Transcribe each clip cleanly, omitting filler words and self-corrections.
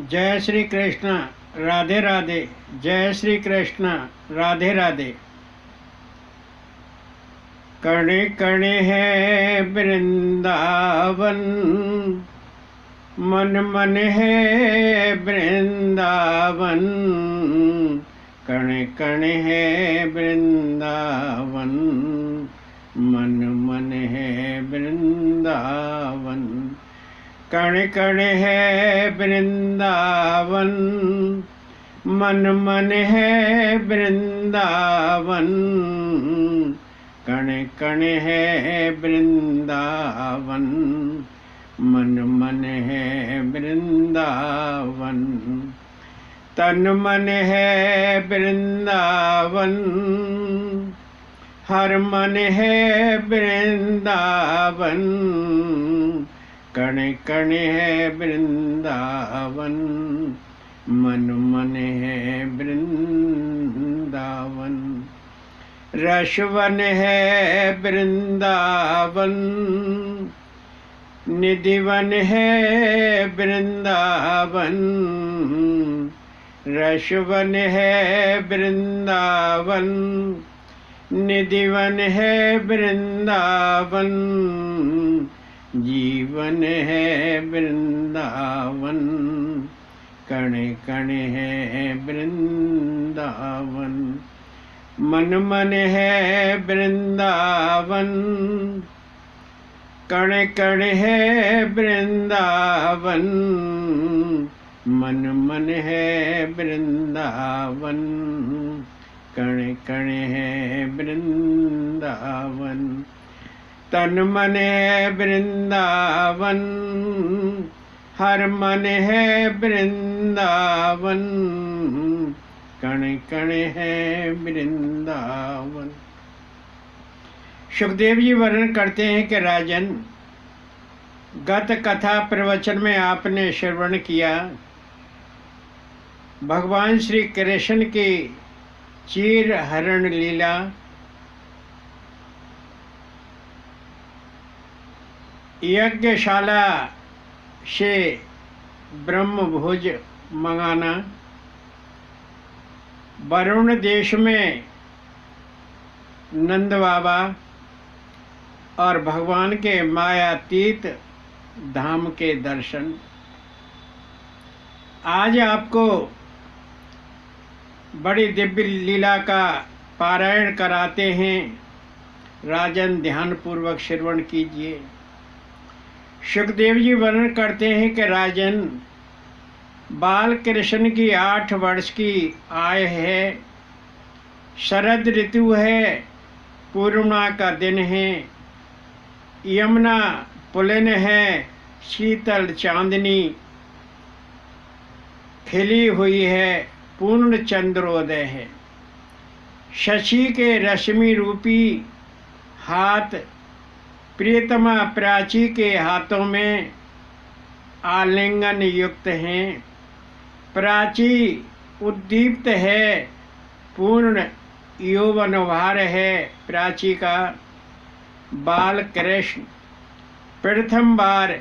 जय श्री कृष्ण। राधे राधे। जय श्री कृष्ण। राधे राधे। कणे कणे है वृंदावन, मन मन है वृंदावन। कणे कणे है वृंदावन, मन मन है वृंदावन। कण कण है वृंदावन, मन मन है वृंदावन। कण कण है वृंदावन, मन मन है वृंदावन। तन मन है वृंदावन, हर मन है वृंदावन। कण कण है वृंदावन, मन मन है वृंदावन। रसवन है वृंदावन, निधिवन है वृंदावन। रसवन है वृंदावन, निधिवन है वृंदावन। जीवन है वृंदावन, कण कण है वृंदावन। मन मन है वृंदावन, कण कण है वृंदावन। मन मन है वृंदावन, कण कण है वृंदावन। तन मन है वृंदावन, हर मन है वृंदावन। कण कण है वृंदावन। सुखदेव जी वर्णन करते हैं कि राजन, गत कथा प्रवचन में आपने श्रवण किया भगवान श्री कृष्ण की चीर हरण लीला। यज्ञशाला से ब्रह्म भोज मंगाना, वरुण देश में नंद बाबा और भगवान के मायातीत धाम के दर्शन। आज आपको बड़ी दिव्य लीला का पारायण कराते हैं। राजन, ध्यान पूर्वक श्रवण कीजिए। सुखदेव जी वर्णन करते हैं कि राजन, बाल कृष्ण की 8 वर्ष की आयु है। शरद ऋतु है, पूर्णिमा का दिन है। यमुना पुलिन है, शीतल चांदनी खिली हुई है, पूर्ण चंद्रोदय है। शशि के रश्मि रूपी हाथ प्रियतमा प्राची के हाथों में आलिंगन युक्त हैं। प्राची उद्दीप्त है, पूर्ण यौवनभार है। प्राची का बाल कृष्ण प्रथम बार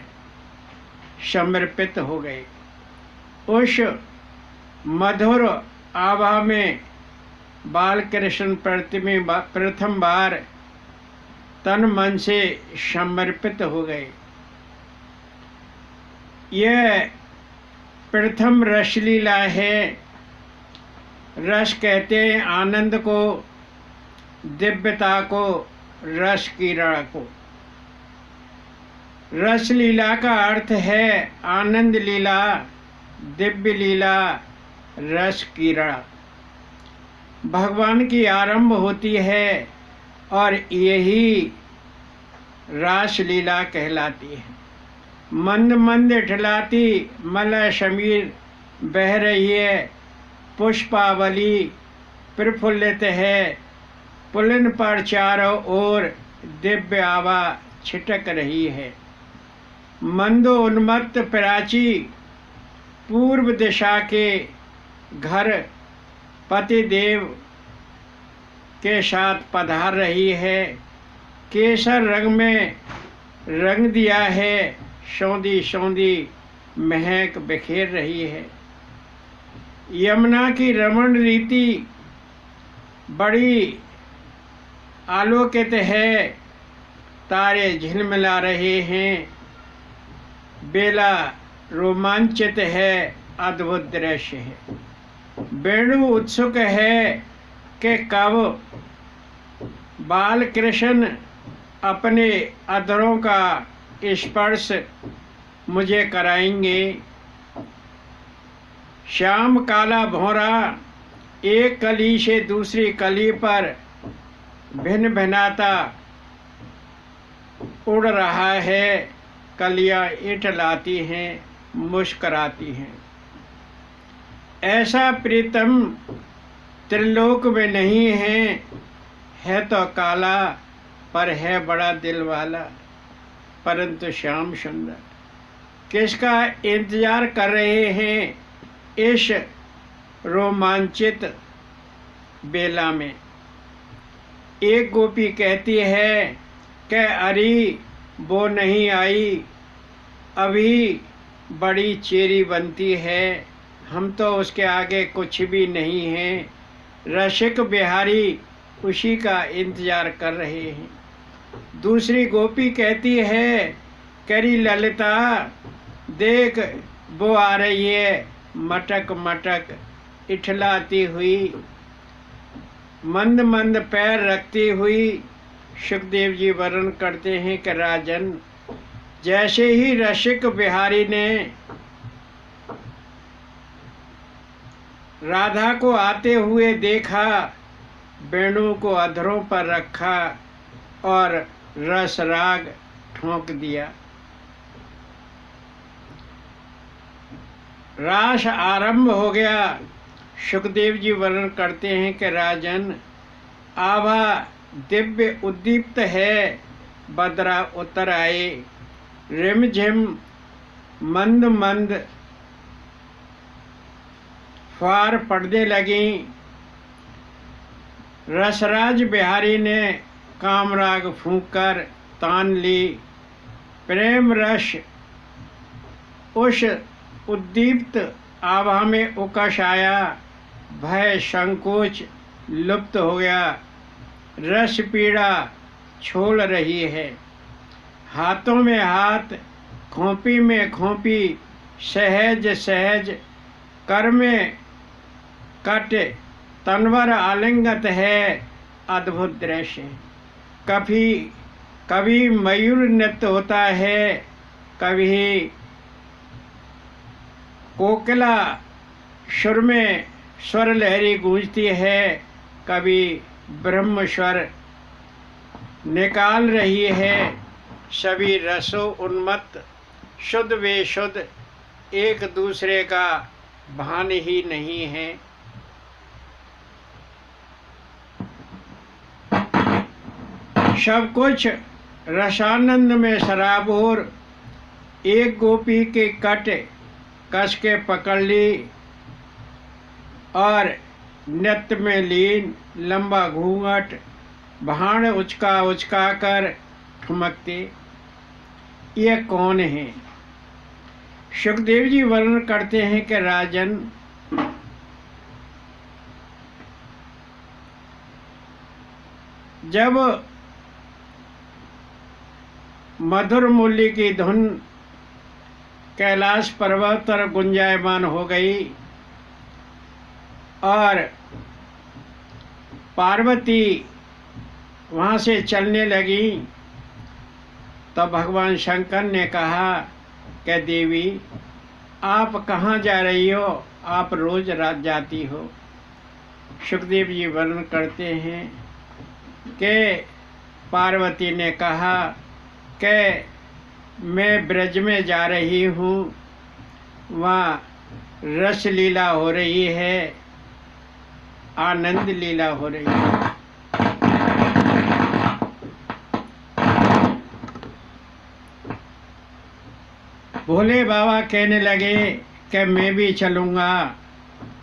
समर्पित हो गए। उस मधुर आभा में बाल कृष्ण प्रथम बार तन मन से समर्पित हो गए। यह प्रथम रसलीला है। रस कहते हैं आनंद को, दिव्यता को, रस क्रीड़ा को। रस लीला का अर्थ है आनंद लीला, दिव्य लीला, रस क्रीड़ा। भगवान की आरंभ होती है और यही रास लीला कहलाती है। मंद मंद ठिलाती मलय समीर बह रही है, पुष्पावली प्रफुल्लित है। पुलिन पर चारों ओर दिव्य आभा छिटक रही है। मंदो उन्मत्त प्राची पूर्व दिशा के घर पतिदेव के साथ पधार रही है। केसर रंग में रंग दिया है। सौंधी सौंधी महक बिखेर रही है। यमुना की रमण रीति बड़ी आलोकित है, तारे झिलमिला रहे हैं, बेला रोमांचित है, अद्भुत दृश्य है। वेणु उत्सुक है कि कब बाल कृष्ण अपने अधरों का स्पर्श मुझे कराएंगे। श्याम काला भौरा एक कली से दूसरी कली पर भिन्न भिन्नता उड़ रहा है। कलियां इठलाती हैं, मुस्कराती हैं। ऐसा प्रीतम त्रिलोक में नहीं है तो काला पर है बड़ा दिल वाला। परंतु श्याम सुंदर किसका इंतजार कर रहे हैं इस रोमांचित बेला में। एक गोपी कहती है कि अरे वो नहीं आई, अभी बड़ी चेरी बनती है, हम तो उसके आगे कुछ भी नहीं हैं। रसिक बिहारी उसी का इंतजार कर रहे हैं। दूसरी गोपी कहती है करी ललिता देख वो आ रही है, मटक मटक इठलाती हुई, मंद मंद पैर रखती हुई। सुखदेव जी वर्णन करते हैं कि राजन, जैसे ही रसिक बिहारी ने राधा को आते हुए देखा, वेणु को अधरों पर रखा और रस राग ठोंक दिया। रास आरंभ हो गया। सुखदेव जी वर्णन करते हैं कि राजन, आभा दिव्य उद्दीप्त है, बदरा उतर आए, रिमझिम मंद मंद फुहार पड़ने लगी। रसराज बिहारी ने कामराग फूंककर तान ली। प्रेम रस उस उद्दीप्त आभा में उकस आया, भय संकोच लुप्त हो गया। रस पीड़ा छोड़ रही है। हाथों में हाथ, खोपी में खोपी, सहज सहज कर में कट, तनवर आलिंगत है, अद्भुत दृश्य। कभी मयूर नृत्य होता है, कभी कोकिला सुर में स्वर लहरी गूंजती है, कभी ब्रह्म स्वर निकाल रही है। सभी रसों उन्मत्त, शुद्ध बेशुद्ध, एक दूसरे का भान ही नहीं है। सब कुछ रसानंद में सराबोर। एक गोपी के कट कस के पकड़ ली और नृत्य में लीन, लंबा घूंघट, भाण उचका उचका कर ठुमकते। ये कौन है? सुखदेव जी वर्णन करते हैं कि राजन, जब मधुर मूल्य की धुन कैलाश पर्वत पर गुंजायमान हो गई और पार्वती वहाँ से चलने लगी, तो भगवान शंकर ने कहा कि देवी, आप कहाँ जा रही हो? आप रोज रात जाती हो। सुखदेव जी वर्णन करते हैं कि पार्वती ने कहा कि मैं ब्रज में जा रही हूँ, वहाँ रस लीला हो रही है, आनंद लीला हो रही है। भोले बाबा कहने लगे कि मैं भी चलूँगा।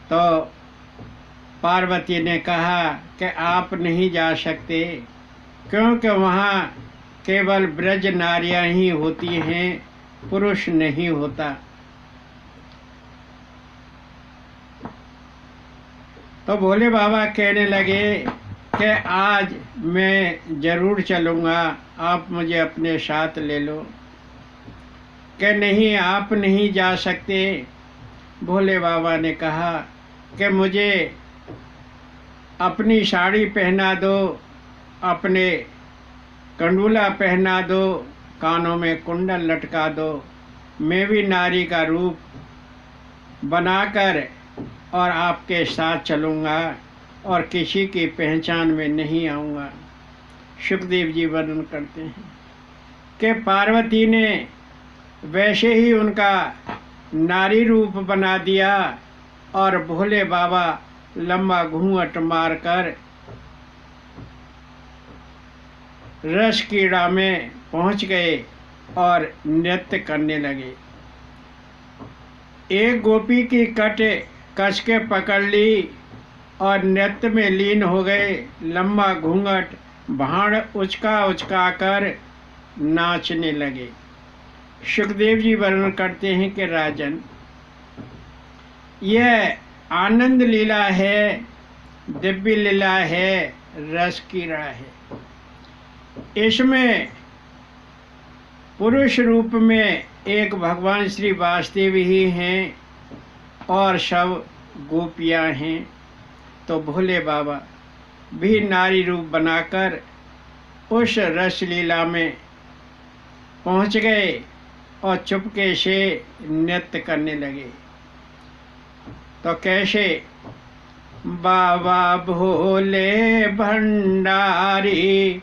तो पार्वती ने कहा कि आप नहीं जा सकते, क्योंकि वहाँ केवल ब्रज नारियां ही होती हैं, पुरुष नहीं होता। तो भोले बाबा कहने लगे कि आज मैं ज़रूर चलूँगा, आप मुझे अपने साथ ले लो। कि नहीं, आप नहीं जा सकते। भोले बाबा ने कहा कि मुझे अपनी साड़ी पहना दो, अपने कंडूला पहना दो, कानों में कुंडल लटका दो, मैं भी नारी का रूप बनाकर और आपके साथ चलूँगा और किसी की पहचान में नहीं आऊँगा। सुखदेव जी वर्णन करते हैं कि पार्वती ने वैसे ही उनका नारी रूप बना दिया और भोले बाबा लंबा घूंघट मारकर रस क्रीड़ा में पहुंच गए और नृत्य करने लगे। एक गोपी की कट कस के पकड़ ली और नृत्य में लीन हो गए। लंबा घूंघट भाड़ उचका उचका कर नाचने लगे। सुखदेव जी वर्णन करते हैं कि राजन, यह आनंद लीला है, दिव्य लीला है, रस क्रीड़ा है। इसमें पुरुष रूप में एक भगवान श्री वासुदेव ही हैं और सब गोपियां हैं। तो भोले बाबा भी नारी रूप बनाकर उस रस लीला में पहुंच गए और चुपके से नृत्य करने लगे। तो कैसे? बाबा भोले भंडारी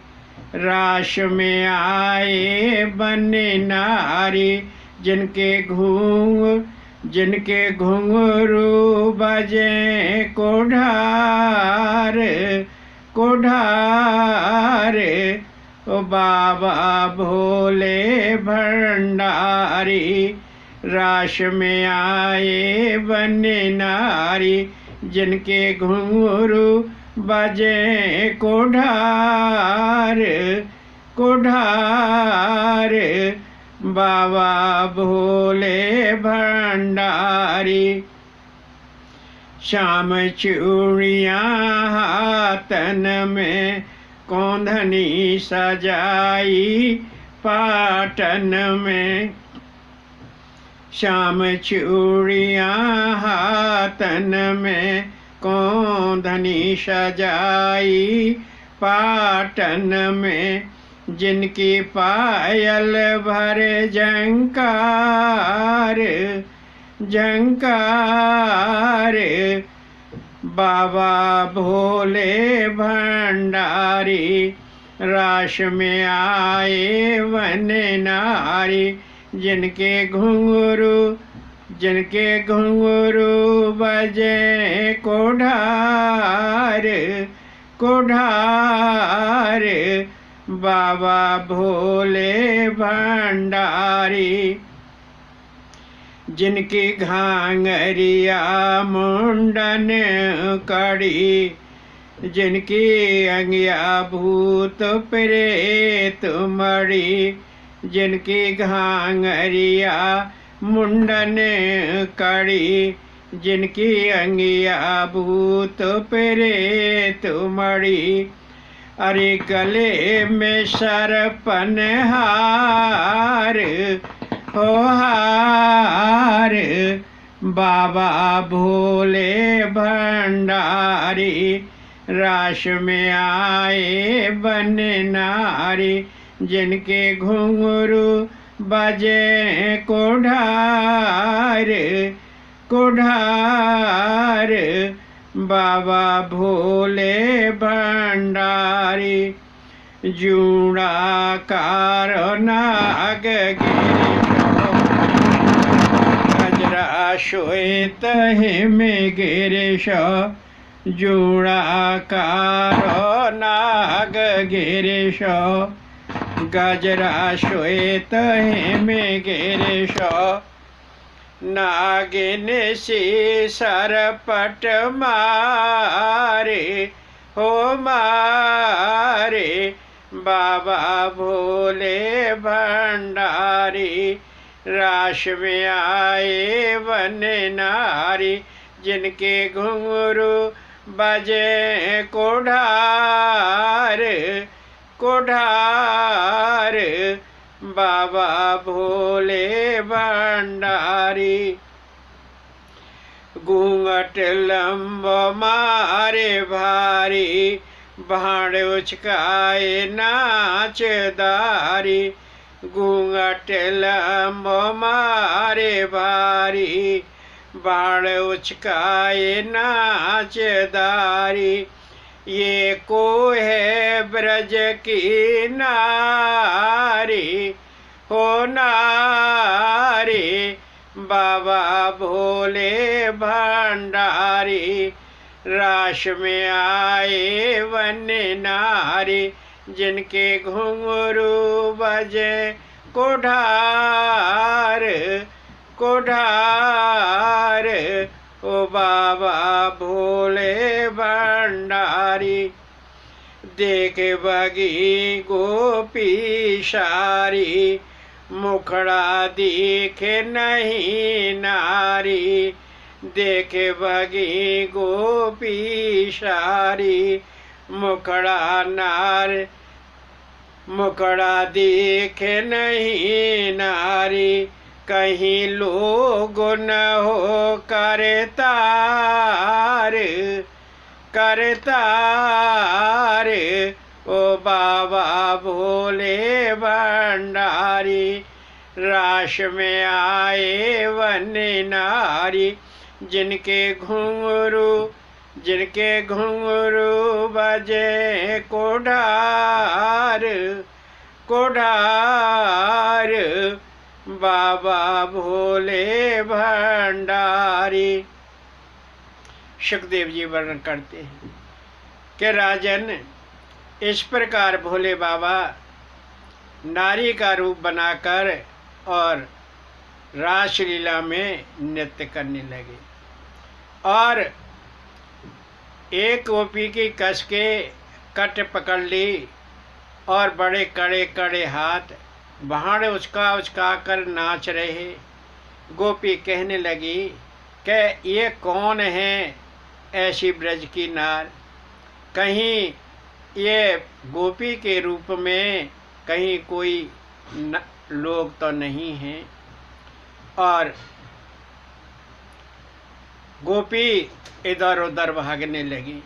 रास में आए बने नारी, जिनके घुंघरू बजे कोढ़ार कोढ़ार। ओ बाबा भोले भंडारी रास में आए बने नारी, जिनके घुंघरू बजे कोढ़ार कोढ़ार। बाबा भोले भंडारी श्याम चूड़ियाँ हाथन में कौंधनी सजाई पाटन में। श्याम चूड़ियाँ हाथन में कौंधनी सजाई पाटन में, जिनकी पायल भरे झंकार झंकार। बाबा भोले भंडारी रास में आए बने नारी, जिनके घुंघरू बजे कोढ़ार कोढ़ार। बाबा भोले भंडारी जिनकी घांगरिया मुंडन कड़ी, जिनकी अंगिया भूत प्रेत मड़ी, जिनकी घांगरिया मुंडन कड़ी, जिनकी अंगिया भूत प्रेत मड़ी। अरे गले में सरपन हार हो हार। बाबा भोले भंडारी रास में आए बने नारी, जिनके घुंघरू बजे कोढ़ार कोढ़ार। बाबा भोले भंडारी जूड़ा कार नाग गजरा श्वेत में गिरीश, जूड़ा कार नाग गिरीश, गजरा श्वेत में गिरीश। नागिन सी सरपट मारे हो मारे। बाबा भोले भंडारी रास में आए बने नारी, जिनके घुंघरू बजे कोढ़ार कोढ़ार, बाबा भोले भंडारी। घूंघट लंब मारे भारी, भाड़ उचकाए नाचदारी। घूंघट लंब मारे भारी, भाड़ उचकाए नाचदारी। ये को है ब्रज की नारी, हो नारी, बाबा भोले भंडारी। राश में आए वन नारी, जिनके घुंघरू बजे कोढ़ार कोढ़ार, ओ बाबा भोले भंडारी। देख बगी गोपी सारी, मुखड़ा दिखे नहीं नारी। देख बगी गोपी सारी, मुखड़ा दिखे नहीं नारी। कहीं लोग न हो करतार करतार, ओ बाबा भोले भंडारी। राश में आए वन नारी, जिनके घुंघरू बजे कोढ़ार कोढ़ार, बाबा भोले भंडारी। सुखदेव जी वर्णन करते हैं कि राजन, इस प्रकार भोले बाबा नारी का रूप बनाकर और रासलीला में नृत्य करने लगे और एक गोपी की कस के कट पकड़ ली और बड़े कड़े कड़े हाथ भाड़ उचका कर नाच रहे। गोपी कहने लगी कि ये कौन है ऐसी ब्रज की नार, कहीं ये गोपी के रूप में कहीं कोई लोग तो नहीं हैं। और गोपी इधर उधर भागने लगी।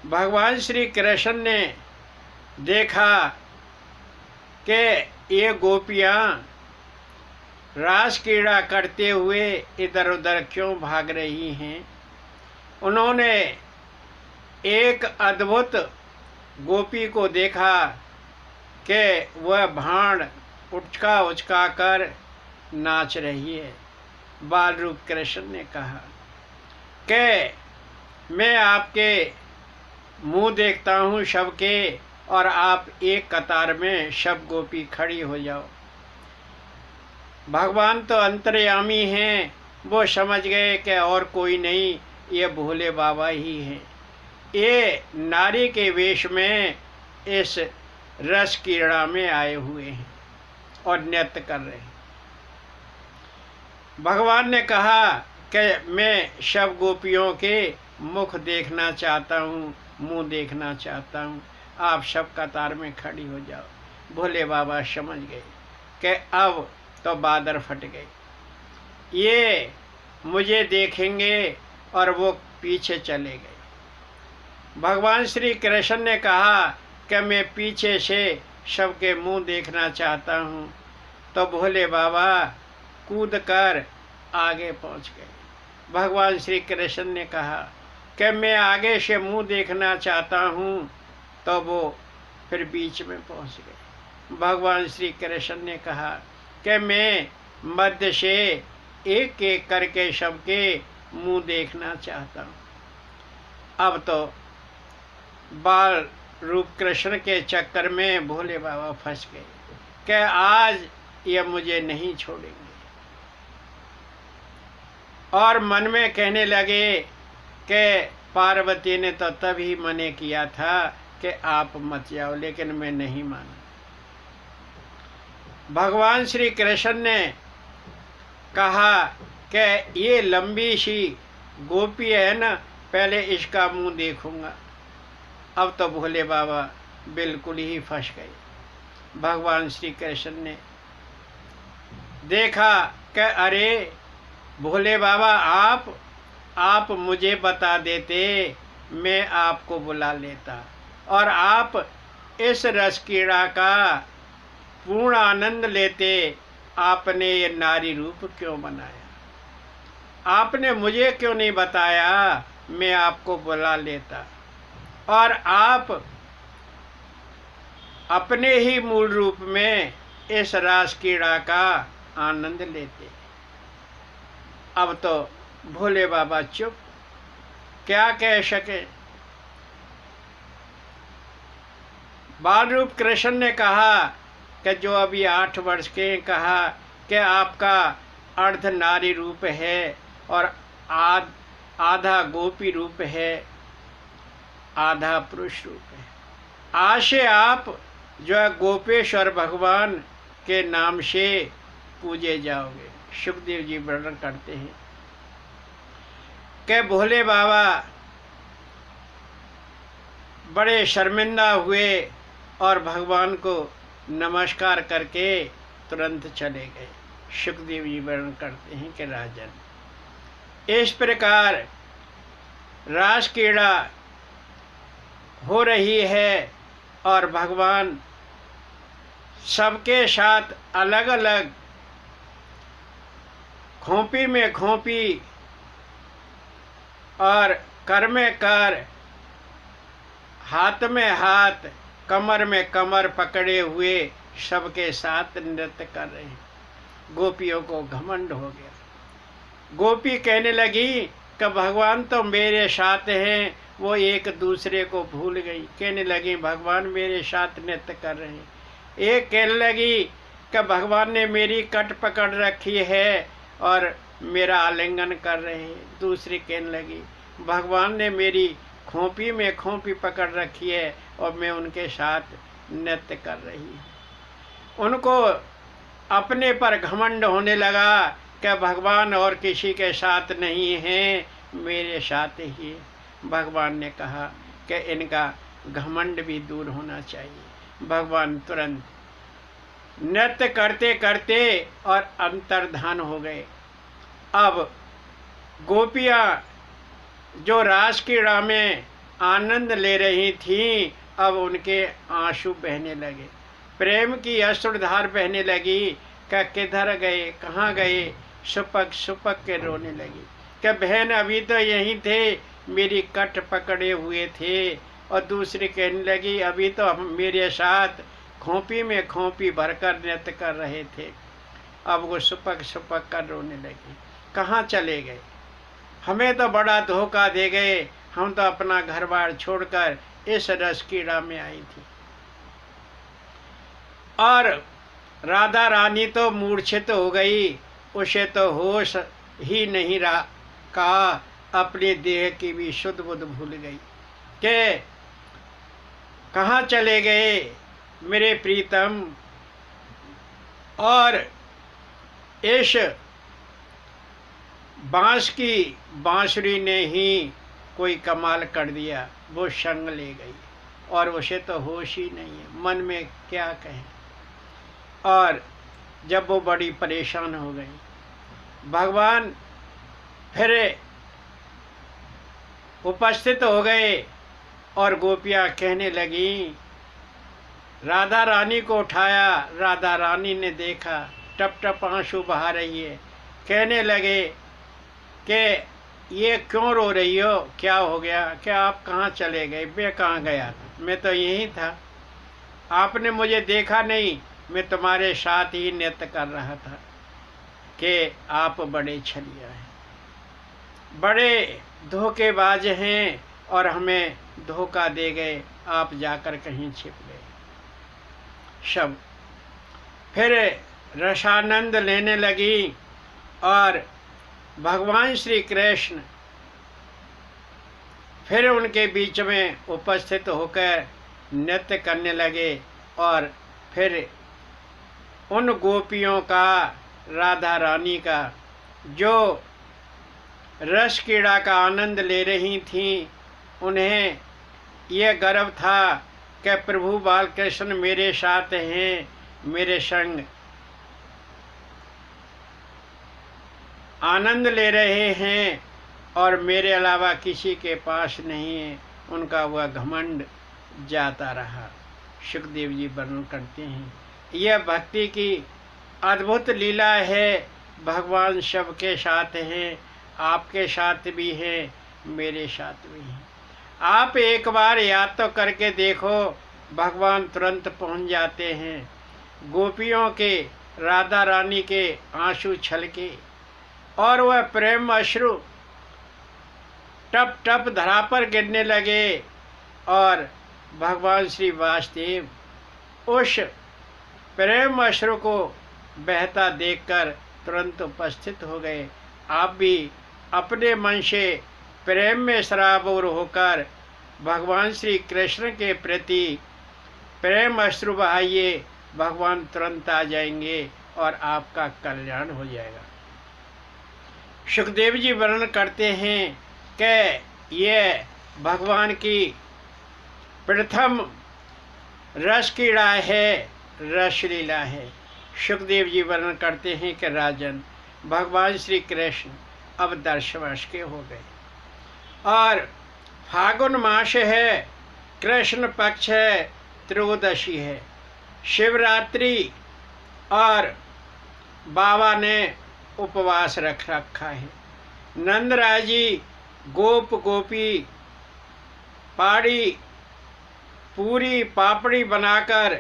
भगवान श्री कृष्ण ने देखा कि ये गोपियाँ रास क्रीड़ा करते हुए इधर उधर क्यों भाग रही हैं। उन्होंने एक अद्भुत गोपी को देखा कि वह भाड़ उचका कर नाच रही है। बाल रूप कृष्ण ने कहा कि मैं आपके मुंह देखता हूँ सबके, और आप एक कतार में सब गोपी खड़ी हो जाओ। भगवान तो अंतर्यामी हैं, वो समझ गए कि और कोई नहीं, ये भोले बाबा ही हैं। ये नारी के वेश में इस रस क्रीड़ा में आए हुए हैं और नृत्य कर रहे हैं। भगवान ने कहा कि मैं सब गोपियों के मुख देखना चाहता हूँ, मुंह देखना चाहता हूँ, आप सब कतार में खड़ी हो जाओ। भोले बाबा समझ गए कि अब तो बादर फट गए, ये मुझे देखेंगे, और वो पीछे चले गए। भगवान श्री कृष्ण ने कहा कि मैं पीछे से सबके मुंह देखना चाहता हूँ। तो भोले बाबा कूद कर आगे पहुँच गए। भगवान श्री कृष्ण ने कहा कि मैं आगे से मुंह देखना चाहता हूँ। तो वो फिर बीच में पहुँच गए। भगवान श्री कृष्ण ने कहा कि मैं मध्य से एक एक करके सबके मुंह देखना चाहता हूँ। अब तो बाल रूप कृष्ण के चक्कर में भोले बाबा फंस गए कि आज ये मुझे नहीं छोड़ेंगे। और मन में कहने लगे कि पार्वती ने तो तभी मने किया था कि आप मत जाओ, लेकिन मैं नहीं माना। भगवान श्री कृष्ण ने कहा कि ये लंबी सी गोपी है ना, पहले इसका मुंह देखूंगा। अब तो भोले बाबा बिल्कुल ही फंस गए। भगवान श्री कृष्ण ने देखा कि अरे भोले बाबा, आप मुझे बता देते, मैं आपको बुला लेता और आप इस रस क्रीड़ा का पूर्ण आनंद लेते। आपने ये नारी रूप क्यों बनाया? आपने मुझे क्यों नहीं बताया? मैं आपको बुला लेता और आप अपने ही मूल रूप में इस रास क्रीड़ा का आनंद लेते। अब तो भोले बाबा चुप, क्या कह सके। बाल रूप कृष्ण ने कहा कि जो अभी 8 वर्ष के, कहा कि आपका अर्ध नारी रूप है और आधा गोपी रूप है, आधा पुरुष रूप है। आज से आप जो है गोपेश्वर भगवान के नाम से पूजे जाओगे। सुखदेव जी वर्णन करते हैं कि भोले बाबा बड़े शर्मिंदा हुए और भगवान को नमस्कार करके तुरंत चले गए। सुखदेव जी वर्णन करते हैं कि राजन, इस प्रकार रास क्रीड़ा हो रही है और भगवान सबके साथ अलग अलग खोपी में खोपी और कर में कर, हाथ में हाथ, कमर में कमर पकड़े हुए सबके साथ नृत्य कर रहे हैं। गोपियों को घमंड हो गया। गोपी कहने लगी कि भगवान तो मेरे साथ हैं, वो एक दूसरे को भूल गई। कहने लगी भगवान मेरे साथ नृत्य कर रहे हैं। एक कहने लगी कि भगवान ने मेरी कट पकड़ रखी है और मेरा आलिंगन कर रहे हैं। दूसरी कहने लगी भगवान ने मेरी खोपी में खोपी पकड़ रखी है और मैं उनके साथ नृत्य कर रही हूँ। उनको अपने पर घमंड होने लगा कि भगवान और किसी के साथ नहीं हैं, मेरे साथ ही। भगवान ने कहा कि इनका घमंड भी दूर होना चाहिए। भगवान तुरंत नृत्य करते करते और अंतर्धान हो गए। अब गोपियाँ जो रास क्रीड़ा में आनंद ले रही थीं, अब उनके आंसू बहने लगे, प्रेम की अश्रुधार बहने लगी। क्या किधर गए, कहाँ गए? सुपक सुपक के रोने लगी कि बहन अभी तो यहीं थे, मेरी कट पकड़े हुए थे। और दूसरी कहने लगी अभी तो हम मेरे साथ खोपी में खोपी भरकर नृत्य कर रहे थे। अब वो सुपक सुपक कर रोने लगी। कहाँ चले गए? हमें तो बड़ा धोखा दे गए, हम तो अपना घर बार छोड़कर इस रस क्रीड़ा में आई थी। और राधा रानी तो मूर्छित हो गई, उसे तो होश ही नहीं रहा, कहा अपने देह की भी शुद्ध बुद्ध भूल गई कि कहाँ चले गए मेरे प्रीतम। और इस बांस की बांसुरी ने ही कोई कमाल कर दिया, वो संग ले गई और उसे तो होश ही नहीं है, मन में क्या कहें। और जब वो बड़ी परेशान हो गई, भगवान फिर उपस्थित हो गए और गोपियाँ कहने लगी, राधा रानी को उठाया। राधा रानी ने देखा टप टप आंसू बहा रही है। कहने लगे कि ये क्यों रो रही हो, क्या हो गया, क्या आप कहाँ चले गए? मैं कहाँ गया था, मैं तो यहीं था, आपने मुझे देखा नहीं, मैं तुम्हारे साथ ही नृत्य कर रहा था। कि आप बड़े छलिया हैं, बड़े धोखेबाज हैं और हमें धोखा दे गए, आप जाकर कहीं छिप गए। सब फिर रसानंद लेने लगी और भगवान श्री कृष्ण फिर उनके बीच में उपस्थित होकर नृत्य करने लगे। और फिर उन गोपियों का, राधा रानी का जो रस क्रीड़ा का आनंद ले रही थीं। उन्हें यह गर्व था कि प्रभु बालकृष्ण मेरे साथ हैं, मेरे संग आनंद ले रहे हैं और मेरे अलावा किसी के पास नहीं है। उनका वह घमंड जाता रहा। सुखदेव जी वर्णन करते हैं, यह भक्ति की अद्भुत लीला है। भगवान सबके साथ हैं, आपके साथ भी हैं, मेरे साथ भी हैं। आप एक बार याद तो करके देखो, भगवान तुरंत पहुंच जाते हैं। गोपियों के, राधा रानी के आंसू छलके और वह प्रेम अश्रु टप टप धरा पर गिरने लगे और भगवान श्री वासुदेव उस प्रेम अश्रु को बहता देखकर तुरंत उपस्थित हो गए। आप भी अपने मन से प्रेम में सराबोर होकर भगवान श्री कृष्ण के प्रति प्रेम अश्रु बहाइए। भगवान तुरंत आ जाएंगे और आपका कल्याण हो जाएगा। सुखदेव जी वर्णन करते हैं कि यह भगवान की प्रथम रस क्रीड़ा है, रस लीला है। सुखदेव जी वर्णन करते हैं कि राजन, भगवान श्री कृष्ण अब 10 वर्ष के हो गए और फागुन मास है, कृष्ण पक्ष है, त्रयोदशी है, शिवरात्रि और बाबा ने उपवास रख रखा है। नंदराय जी गोप गोपी पाड़ी पूरी पापड़ी बनाकर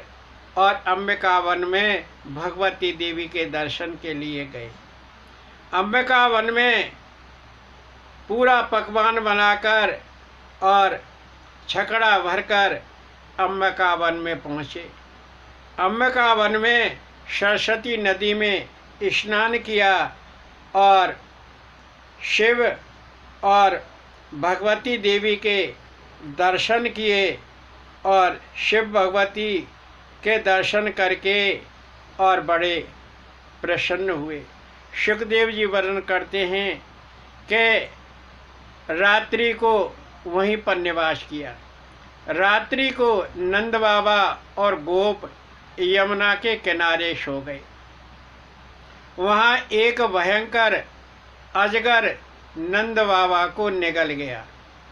और अंबिका वन में भगवती देवी के दर्शन के लिए गए। अंबिका वन में पूरा पकवान बनाकर और छकड़ा भरकर अंबिका वन में पहुँचे। अंबिका वन में सरस्वती नदी में स्नान किया और शिव और भगवती देवी के दर्शन किए और शिव भगवती के दर्शन करके और बड़े प्रसन्न हुए। सुखदेव जी वर्णन करते हैं कि रात्रि को वहीं पर निवास किया। रात्रि को नंद बाबा और गोप यमुना के किनारे सो गए। वहाँ एक भयंकर अजगर नंद बाबा को निगल गया।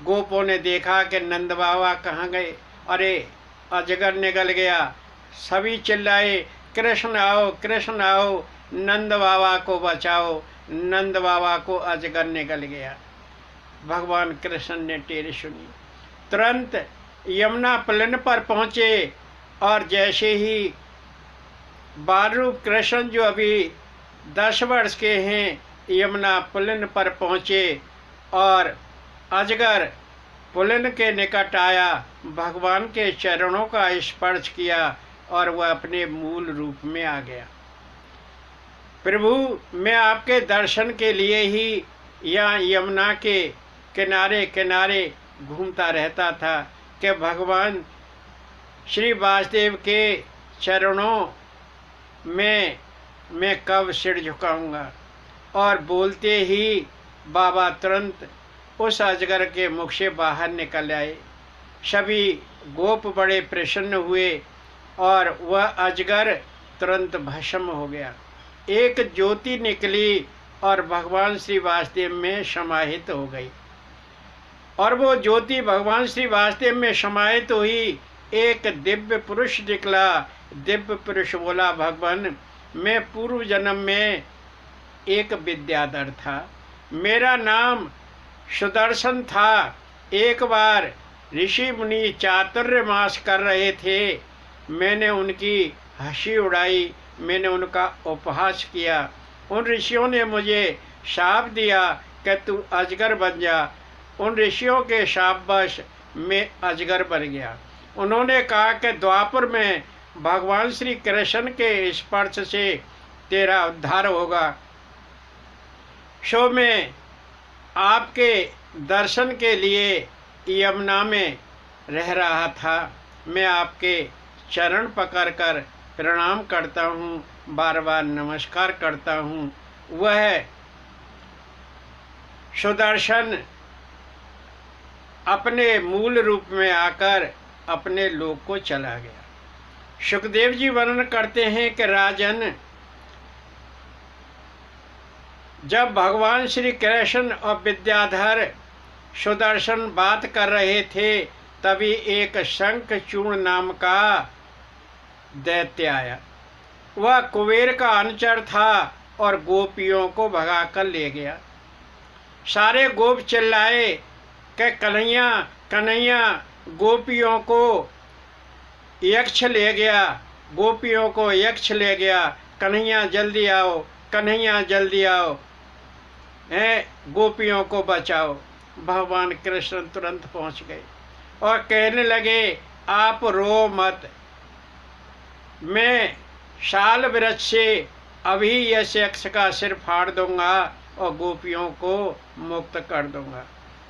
गोपों ने देखा कि नंद बाबा कहाँ गए, अरे अजगर निगल गया। सभी चिल्लाए, कृष्ण आओ, कृष्ण आओ, नंद बाबा को बचाओ, नंद बाबा को अजगर निगल गया। भगवान कृष्ण ने टेर सुनी, तुरंत यमुना पुलिन पर पहुँचे और जैसे ही बालरूप कृष्ण जो अभी 10 वर्ष के हैं यमुना पुलिन पर पहुँचे और अजगर पुलिन के निकट आया, भगवान के चरणों का स्पर्श किया और वह अपने मूल रूप में आ गया। प्रभु, मैं आपके दर्शन के लिए ही यहाँ यमुना के किनारे किनारे घूमता रहता था कि भगवान श्री वासुदेव के चरणों में मैं कब सिर झुकाऊंगा। और बोलते ही बाबा तुरंत उस अजगर के मुख से बाहर निकल आए। सभी गोप बड़े प्रसन्न हुए और वह अजगर तुरंत भस्म हो गया। एक ज्योति निकली और भगवान श्री वासुदेव में समाहित हो गई। और वो ज्योति भगवान श्री वासुदेव में समाहित हुई। एक दिव्य पुरुष निकला। दिव्य पुरुष बोला, भगवान, मैं पूर्व जन्म में एक विद्याधर था, मेरा नाम सुदर्शन था। एक बार ऋषि मुनि चातुर्मास कर रहे थे, मैंने उनकी हंसी उड़ाई, मैंने उनका उपहास किया। उन ऋषियों ने मुझे शाप दिया कि तू अजगर बन जा। उन ऋषियों के शापवश मैं अजगर बन गया। उन्होंने कहा कि द्वापर में भगवान श्री कृष्ण के स्पर्श से तेरा उद्धार होगा। सो मैं आपके दर्शन के लिए यमुना में रह रहा था। मैं आपके चरण पकड़कर प्रणाम करता हूँ, बार बार नमस्कार करता हूँ। वह सुदर्शन अपने मूल रूप में आकर अपने लोक को चला गया। सुखदेव जी वर्णन करते हैं कि राजन, जब भगवान श्री कृष्ण और विद्याधर सुदर्शन बात कर रहे थे, तभी एक शंखचूर्ण नाम का दैत्य आया। वह कुबेर का अनुचर था और गोपियों को भगाकर ले गया। सारे गोप चिल्लाए कि कन्हैया कन्हैया, गोपियों को यक्ष ले गया, गोपियों को यक्ष ले गया, कन्हैया जल्दी आओ, कन्हैया जल्दी आओ, गोपियों को बचाओ। भगवान कृष्ण तुरंत पहुंच गए और कहने लगे, आप रो मत, मैं शाल वृक्ष से अभी यश यक्ष का सिर फाड़ दूंगा और गोपियों को मुक्त कर दूंगा।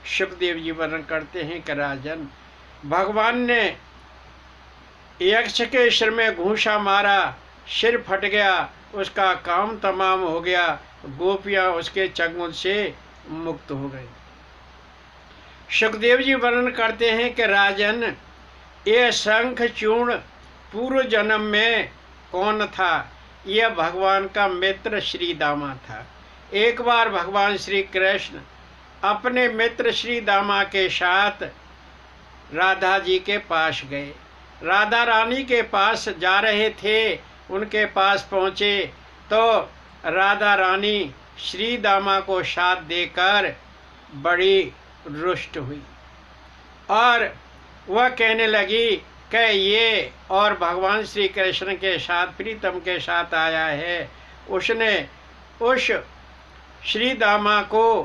सुखदेव जी वर्णन करते हैं कि राजन, भगवान ने यक्ष के सिर में घूंसा मारा, सिर फट गया, उसका काम तमाम हो गया, गोपियां उसके चंगुल से मुक्त हो गई। सुखदेव जी वर्णन करते हैं कि राजन, ये शंखचूर्ण पूर्व जन्म में कौन था? यह भगवान का मित्र श्री दामा था। एक बार भगवान श्री कृष्ण अपने मित्र श्री दामा के साथ राधा जी के पास गए। राधा रानी के पास जा रहे थे, उनके पास पहुँचे तो राधा रानी श्री दामा को साथ देकर बड़ी रुष्ट हुई और वह कहने लगी कि ये और भगवान श्री कृष्ण के साथ, प्रीतम के साथ आया है। उसने उस श्री दामा को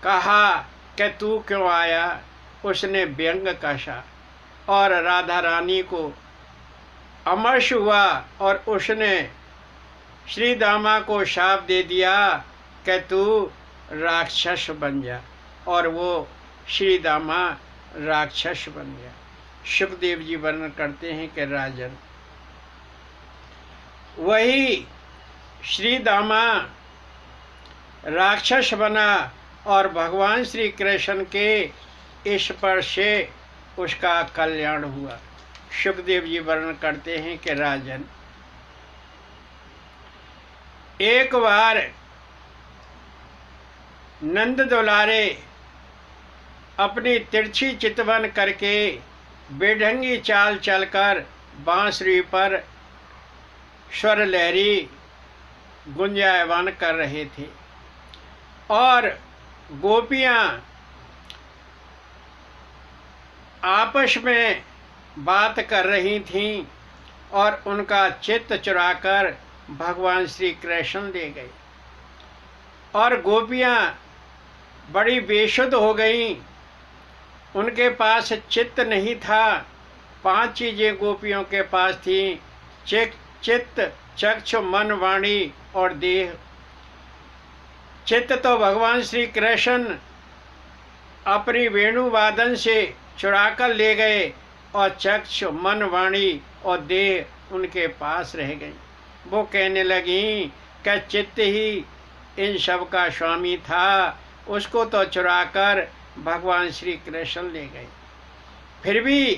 कहा कि तू क्यों आया? उसने व्यंग कसा और राधा रानी को अमर्ष हुआ और उसने श्री दामा को शाप दे दिया कि तू राक्षस बन जा, और वो श्री दामा राक्षस बन गया। सुखदेव जी वर्णन करते हैं कि राजन, वही श्री दामा राक्षस बना और भगवान श्री कृष्ण के स्पर्श से उसका कल्याण हुआ। सुखदेव जी वर्णन करते हैं कि राजन, एक बार नंद दुलारे अपनी तिरछी चितवन करके बेढंगी चाल चलकर बांसुरी पर स्वर लहरी गुंजायमान कर रहे थे और गोपियां आपस में बात कर रही थीं और उनका चित्त चुराकर भगवान श्री कृष्ण ले गए और गोपियां बड़ी बेसुध हो गईं। उनके पास चित्त नहीं था। 5 चीज़ें गोपियों के पास थीं: चित्त, चक्षु, मन, वाणी और देह। चित्त तो भगवान श्री कृष्ण अपनी वेणुवादन से चुराकर ले गए और चक्षु, मन, वाणी और देह उनके पास रह गई। वो कहने लगी कि चित्त ही इन सब का स्वामी था, उसको तो चुराकर भगवान श्री कृष्ण ले गए। फिर भी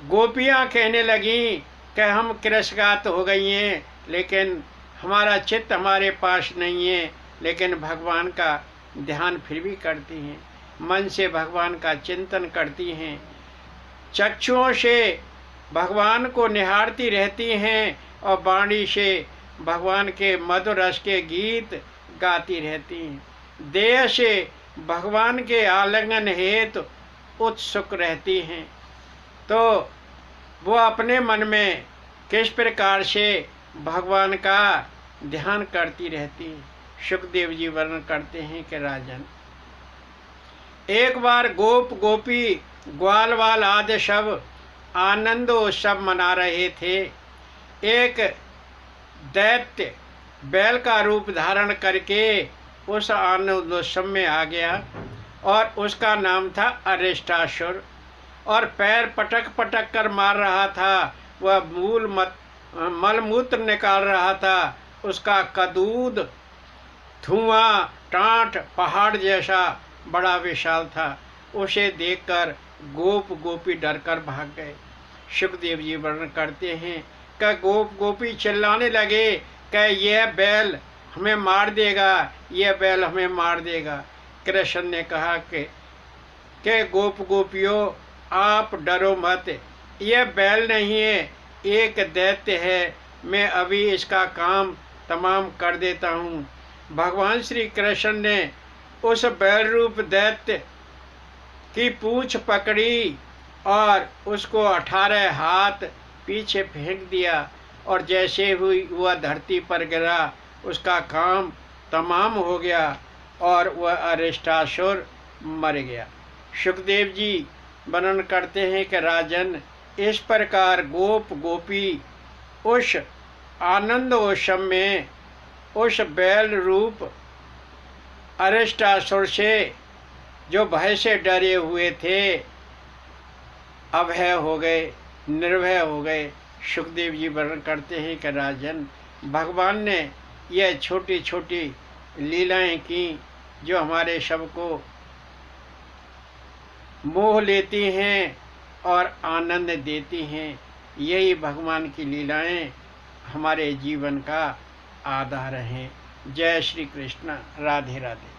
गोपियाँ कहने लगीं कि हम कृष्णगात हो गई हैं, लेकिन हमारा चित्त हमारे पास नहीं है। लेकिन भगवान का ध्यान फिर भी करती हैं, मन से भगवान का चिंतन करती हैं, चक्षुओं से भगवान को निहारती रहती हैं और वाणी से भगवान के मधुर रस के गीत गाती रहती हैं। देह से भगवान के आलिंगन हेतु उत्सुक रहती हैं। तो वो अपने मन में किस प्रकार से भगवान का ध्यान करती रहती हैं। सुखदेव जी वर्णन करते हैं कि राजन, एक बार गोप गोपी ग्वाल वाल आदि सब आनंद उत्सव मना रहे थे। एक दैत्य बैल का रूप धारण करके उस आनंद उत्सव में आ गया और उसका नाम था अरिष्टासुर और पैर पटक पटक कर मार रहा था। वह मलमूत्र निकाल रहा था। उसका कदूद, धुआं, टाट पहाड़ जैसा बड़ा विशाल था। उसे देखकर गोप गोपी डरकर भाग गए। सुखदेव जी वर्णन करते हैं कि गोप गोपी चिल्लाने लगे कि यह बैल हमें मार देगा, यह बैल हमें मार देगा। कृष्ण ने कहा कि गोप गोपियों आप डरो मत, यह बैल नहीं है, एक दैत्य है, मैं अभी इसका काम तमाम कर देता हूँ। भगवान श्री कृष्ण ने उस बैल रूप दैत्य की पूंछ पकड़ी और उसको 18 हाथ पीछे फेंक दिया, और जैसे हुई वह धरती पर गिरा उसका काम तमाम हो गया और वह अरिष्टासुर मर गया। सुखदेव जी वर्णन करते हैं कि राजन, इस प्रकार गोप गोपी उस आनंद ओशम में उस बैल रूप अरिष्टासुर से जो भय से डरे हुए थे अभय हो गए, निर्भय हो गए। सुखदेव जी वर्णन करते हैं कि राजन, भगवान ने यह छोटी छोटी लीलाएं की जो हमारे सबको मोह लेती हैं और आनंद देती हैं। यही भगवान की लीलाएं हमारे जीवन का आधार हैं। जय श्री कृष्ण। राधे राधे।